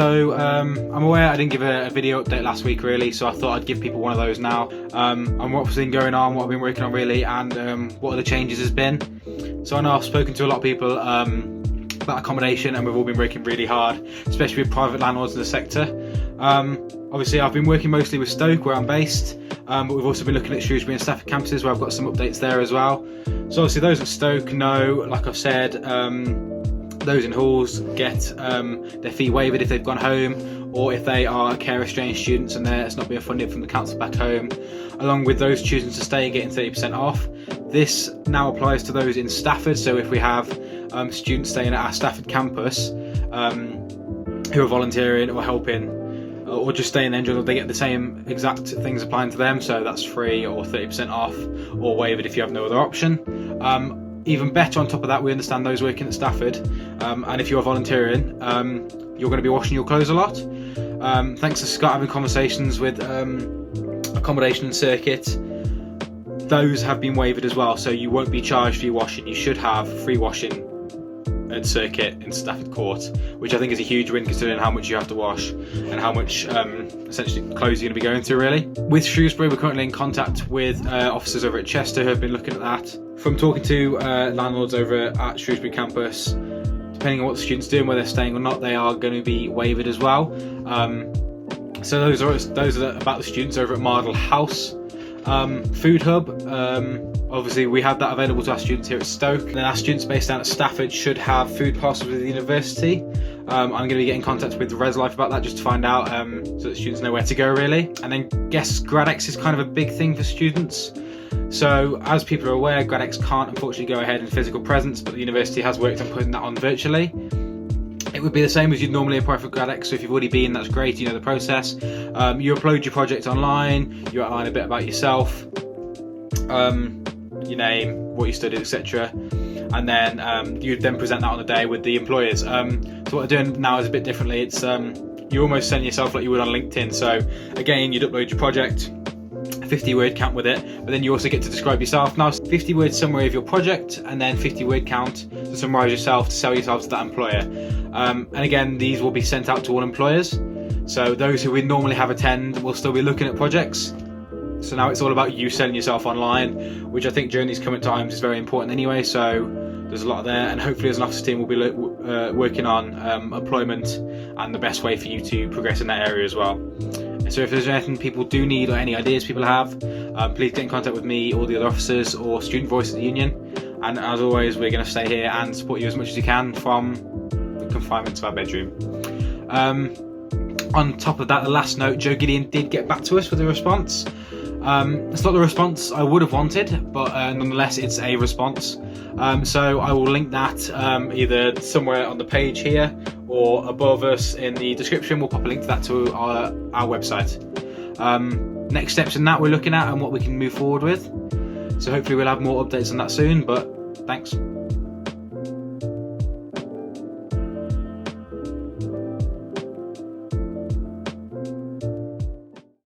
I'm aware I didn't give a video update last week really, so I thought I'd give people one of those now, and what's been going on, what I've been working on really, and what are the changes has been. So I know I've spoken to a lot of people about accommodation, and we've all been working really hard, especially with private landlords in the sector. Obviously I've been working mostly with Stoke where I'm based, but we've also been looking at Shrewsbury and Stafford campuses where I've got some updates there as well. So obviously those at Stoke know, like I've said, those in halls get their fee waived if they've gone home, or if they are care restrained students and it's not being funded from the council back home, along with those choosing to stay and getting 30% off. This now applies to those in Stafford, so if we have students staying at our Stafford campus who are volunteering or helping or just staying there in general, they get the same exact things applying to them, so that's free or 30% off or waived if you have no other option. Even better, on top of that, we understand those working at Stafford, and if you're volunteering, you're going to be washing your clothes a lot. Thanks to Scott having conversations with accommodation and circuit, those have been waived as well, so you won't be charged for your washing. You should have free washing at circuit in Stafford Court, which I think is a huge win considering how much you have to wash and how much essentially clothes you're going to be going through really. With Shrewsbury, we're currently in contact with officers over at Chester who have been looking at that. From talking to landlords over at Shrewsbury campus, depending on what the students do and whether they're staying or not, they are going to be waived as well. So those are about the students over at Mardle House. Food Hub, obviously we have that available to our students here at Stoke. And then our students based down at Stafford should have food parcels with the university. I'm going to be getting in contact with Res Life about that just to find out, so that students know where to go really. And then guess GradX is kind of a big thing for students. So as people are aware, GradX can't unfortunately go ahead in physical presence, but the university has worked on putting that on virtually. It would be the same as you'd normally apply for GradX, so if you've already been, that's great, you know the process. You upload your project online, you outline a bit about yourself, your name, what you studied, etc. And then you'd then present that on the day with the employers. So what we're doing now is a bit differently. It's you're almost sending yourself like you would on LinkedIn. So again, you'd upload your project, 50-word count with it, but then you also get to describe yourself. Now, 50-word summary of your project, and then 50-word count to summarise yourself, to sell yourself to that employer. And again, these will be sent out to all employers. So those who would normally have attend will still be looking at projects. So now it's all about you selling yourself online, which I think during these current times is very important anyway. So there's a lot there, and hopefully as an office team we'll be working on employment and the best way for you to progress in that area as well. So if there's anything people do need or any ideas people have, please get in contact with me or the other officers or Student Voice at the Union. And as always, we're going to stay here and support you as much as you can from the confinement of our bedroom. On top of that, the last note, Jo Gideon did get back to us with a response. It's not the response I would have wanted, but nonetheless it's a response. So I will link that either somewhere on the page here or above us in the description. We'll pop a link to that to our website. Next steps in that we're looking at and what we can move forward with. So hopefully we'll have more updates on that soon, but thanks.